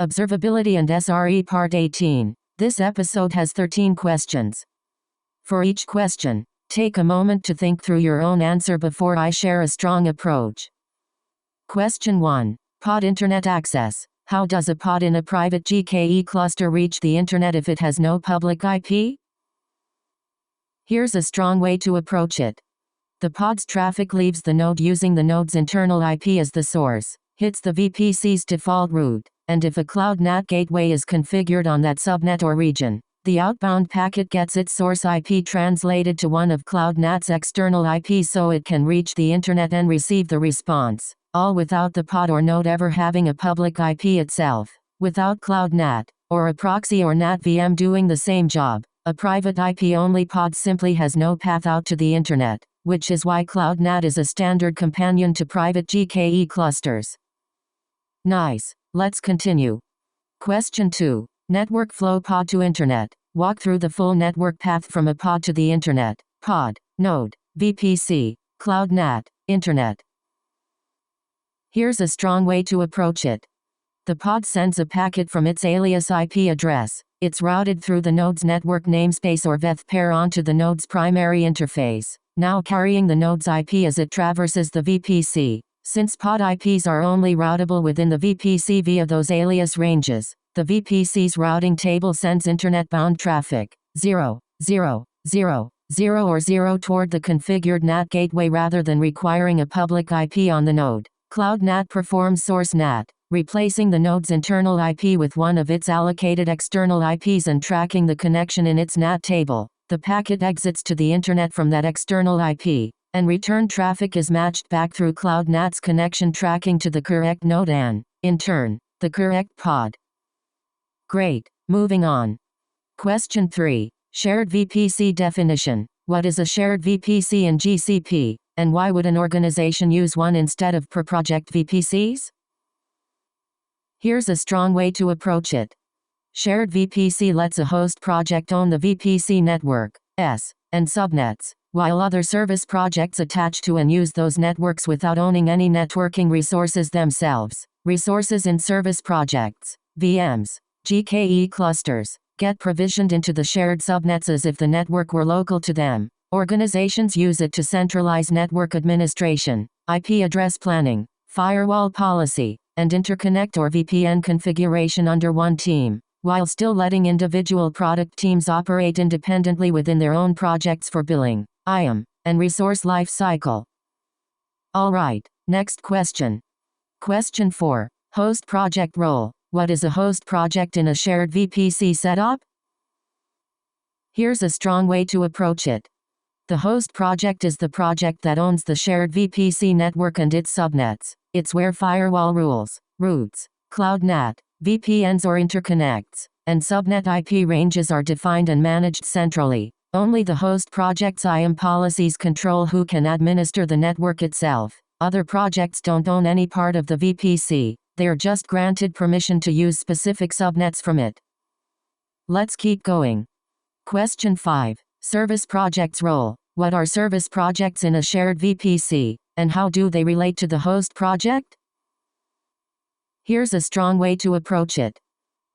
Observability and SRE Part 18. This episode has 13 questions. For each question, take a moment to think through your own answer before I share a strong approach. Question 1. Pod Internet Access. How does a pod in a private GKE cluster reach the Internet if it has no public IP? Here's a strong way to approach it. The pod's traffic leaves the node using the node's internal IP as the source, hits the VPC's default route, and if a Cloud NAT gateway is configured on that subnet or region, the outbound packet gets its source IP translated to one of Cloud NAT's external IPs so it can reach the Internet and receive the response, all without the pod or node ever having a public IP itself. Without Cloud NAT, or a proxy or NAT VM doing the same job, a private IP-only pod simply has no path out to the Internet, which is why Cloud NAT is a standard companion to private GKE clusters. Nice. Let's continue. Question 2. Network flow pod to Internet. Walk through the full network path from a pod to the Internet. Pod, node, VPC, Cloud NAT, Internet. Here's a strong way to approach it. The pod sends a packet from its alias IP address. It's routed through the node's network namespace or VETH pair onto the node's primary interface, now carrying the node's IP as it traverses the VPC. Since pod IPs are only routable within the VPC via those alias ranges, the VPC's routing table sends Internet-bound traffic 0, 0, 0, 0 or 0 toward the configured NAT gateway rather than requiring a public IP on the node. Cloud NAT performs source NAT, replacing the node's internal IP with one of its allocated external IPs and tracking the connection in its NAT table. The packet exits to the Internet from that external IP, and return traffic is matched back through Cloud NAT's connection tracking to the correct node and, in turn, the correct pod. Great. Moving on. Question 3. Shared VPC definition. What is a shared VPC in GCP, and why would an organization use one instead of per project VPCs? Here's a strong way to approach it. Shared VPC lets a host project own the VPC network, and subnets, while other service projects attach to and use those networks without owning any networking resources themselves. Resources in service projects, VMs, GKE clusters, get provisioned into the shared subnets as if the network were local to them. Organizations use it to centralize network administration, IP address planning, firewall policy, and interconnect or VPN configuration under one team, while still letting individual product teams operate independently within their own projects for billing, IAM, and resource life cycle. Alright, next question. Question 4. Host project role. What is a host project in a shared VPC setup? Here's a strong way to approach it. The host project is the project that owns the shared VPC network and its subnets. It's where firewall rules, routes, Cloud NAT, VPNs or interconnects, and subnet IP ranges are defined and managed centrally. Only the host project's IAM policies control who can administer the network itself. Other projects don't own any part of the VPC, they're just granted permission to use specific subnets from it. Let's keep going. Question 5. Service projects role. What are service projects in a shared VPC, and how do they relate to the host project? Here's a strong way to approach it.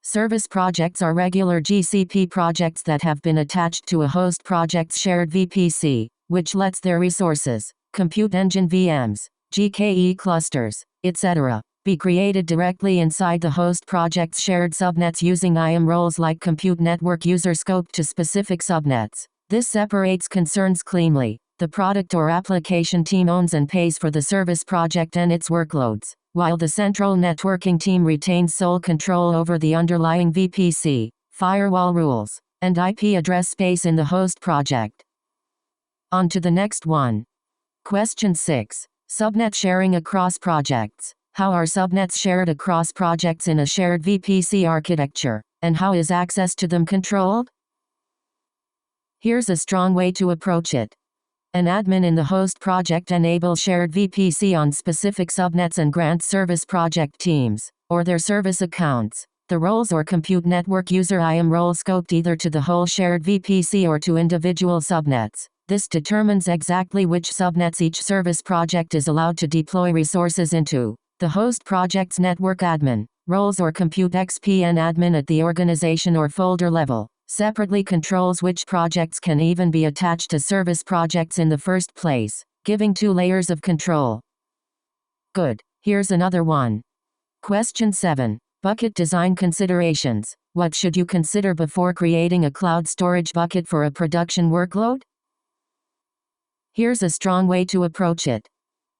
Service projects are regular GCP projects that have been attached to a host project's shared VPC, which lets their resources, compute engine VMs, GKE clusters, etc., be created directly inside the host project's shared subnets using IAM roles like compute network user scoped to specific subnets. This separates concerns cleanly. The product or application team owns and pays for the service project and its workloads, while the central networking team retains sole control over the underlying VPC, firewall rules, and IP address space in the host project. On to the next one. Question 6. Subnet sharing across projects. How are subnets shared across projects in a shared VPC architecture, and how is access to them controlled? Here's a strong way to approach it. An admin in the host project enables shared VPC on specific subnets and grants service project teams, or their service accounts, the roles or compute network user IAM role scoped either to the whole shared VPC or to individual subnets. This determines exactly which subnets each service project is allowed to deploy resources into. The host project's network admin, Roles or compute XP and admin at the organization or folder level. Separately controls which projects can even be attached to service projects in the first place, giving 2 layers of control. Good. Here's another one. Question 7. Bucket design considerations. What should you consider before creating a cloud storage bucket for a production workload? Here's a strong way to approach it.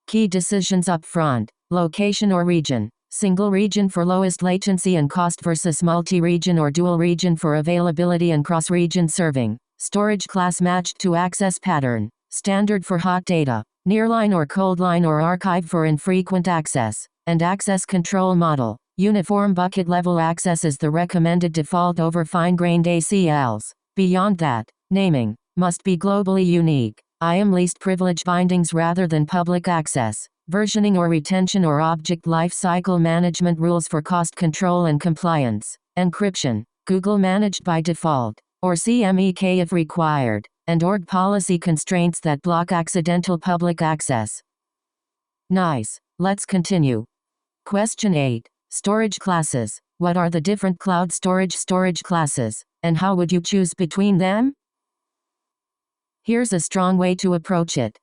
Key decisions up front. Location or region. Single region for lowest latency and cost versus multi-region or dual region for availability and cross-region serving. Storage class matched to access pattern. Standard for hot data. Nearline or cold line or archive for infrequent access. And access control model. Uniform bucket level access is the recommended default over fine-grained ACLs. Beyond that, naming must be globally unique. IAM least privilege bindings rather than public access. Versioning or retention or object lifecycle management rules for cost control and compliance. Encryption, Google managed by default, or CMEK if required, and org policy constraints that block accidental public access. Nice. Let's continue. Question 8. Storage classes. What are the different cloud storage classes, and how would you choose between them? Here's a strong way to approach it.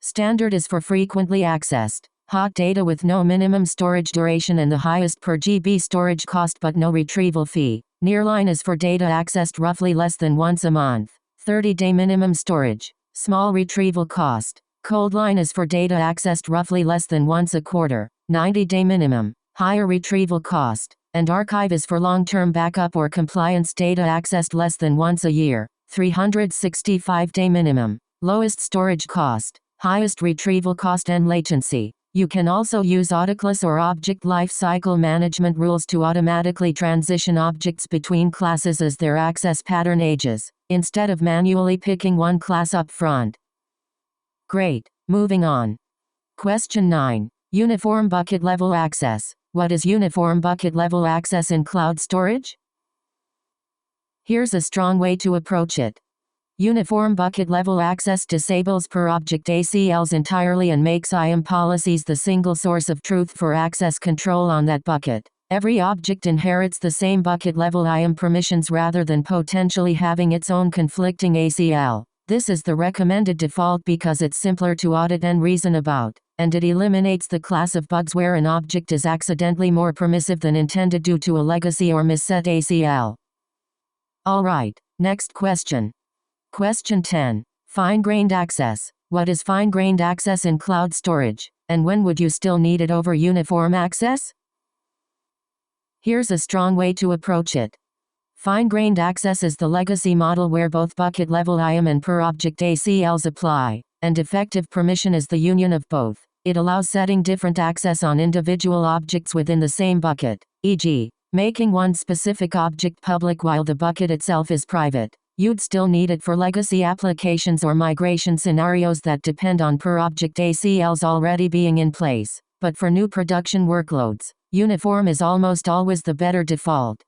Standard is for frequently accessed, hot data with no minimum storage duration and the highest per GB storage cost but no retrieval fee. Nearline is for data accessed roughly less than once a month, 30-day minimum storage, small retrieval cost. Cold line is for data accessed roughly less than once a quarter, 90-day minimum, higher retrieval cost. And archive is for long-term backup or compliance data accessed less than once a year, 365-day minimum, lowest storage cost, highest retrieval cost and latency. You can also use autoclass or object lifecycle management rules to automatically transition objects between classes as their access pattern ages, instead of manually picking one class up front. Great. Moving on. Question 9. Uniform bucket level access. What is uniform bucket level access in cloud storage? Here's a strong way to approach it. Uniform bucket level access disables per object ACLs entirely and makes IAM policies the single source of truth for access control on that bucket. Every object inherits the same bucket level IAM permissions rather than potentially having its own conflicting ACL. This is the recommended default because it's simpler to audit and reason about, and it eliminates the class of bugs where an object is accidentally more permissive than intended due to a legacy or misset ACL. Alright, next question. Question 10. Fine-grained access. What is fine-grained access in cloud storage, and when would you still need it over uniform access? Here's a strong way to approach it. Fine-grained access is the legacy model where both bucket-level IAM and per-object ACLs apply, and effective permission is the union of both. It allows setting different access on individual objects within the same bucket, e.g., making one specific object public while the bucket itself is private. You'd still need it for legacy applications or migration scenarios that depend on per-object ACLs already being in place, but for new production workloads, uniform is almost always the better default.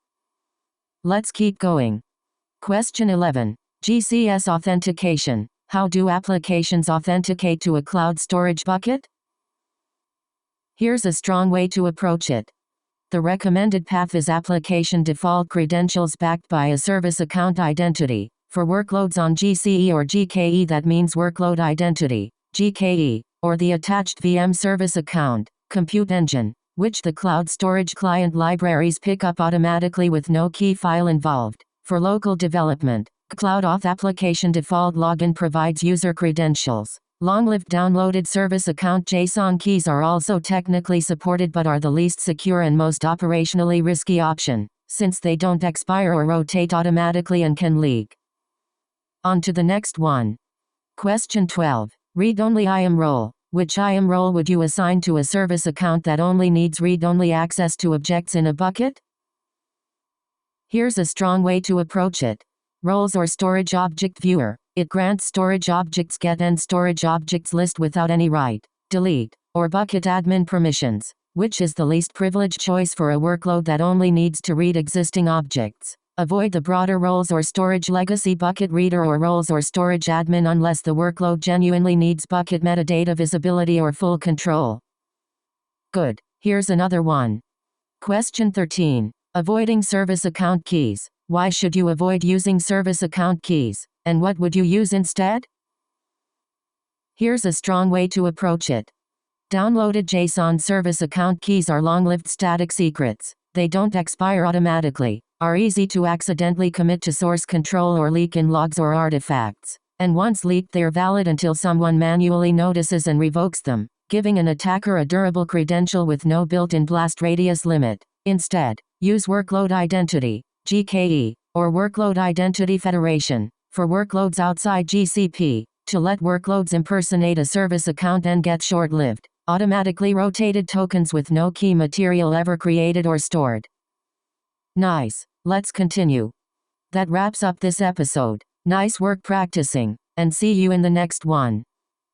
Let's keep going. Question 11. GCS authentication. How do applications authenticate to a cloud storage bucket? Here's a strong way to approach it. The recommended path is application default credentials backed by a service account identity. For workloads on GCE or GKE, that means workload identity, GKE, or the attached VM service account, compute engine, which the cloud storage client libraries pick up automatically with no key file involved. For local development, Cloud Auth application default login provides user credentials. Long-lived downloaded service account JSON keys are also technically supported but are the least secure and most operationally risky option, since they don't expire or rotate automatically and can leak. On to the next one. Question 12. Read-only IAM role. Which IAM role would you assign to a service account that only needs read-only access to objects in a bucket? Here's a strong way to approach it. Roles or storage object viewer. It grants storage objects get and storage objects list without any write, delete, or bucket admin permissions, which is the least privileged choice for a workload that only needs to read existing objects. Avoid the broader roles or storage legacy bucket reader or roles or storage admin unless the workload genuinely needs bucket metadata visibility or full control. Good. Here's another one. Question 13. Avoiding service account keys. Why should you avoid using service account keys, and what would you use instead? Here's a strong way to approach it. Downloaded JSON service account keys are long-lived static secrets. They don't expire automatically, are easy to accidentally commit to source control or leak in logs or artifacts, and once leaked they are valid until someone manually notices and revokes them, giving an attacker a durable credential with no built-in blast radius limit. Instead, use Workload Identity, GKE, or Workload Identity Federation, for workloads outside GCP, to let workloads impersonate a service account and get short-lived, automatically rotated tokens with no key material ever created or stored. Nice. Let's continue. That wraps up this episode. Nice work practicing, and see you in the next one.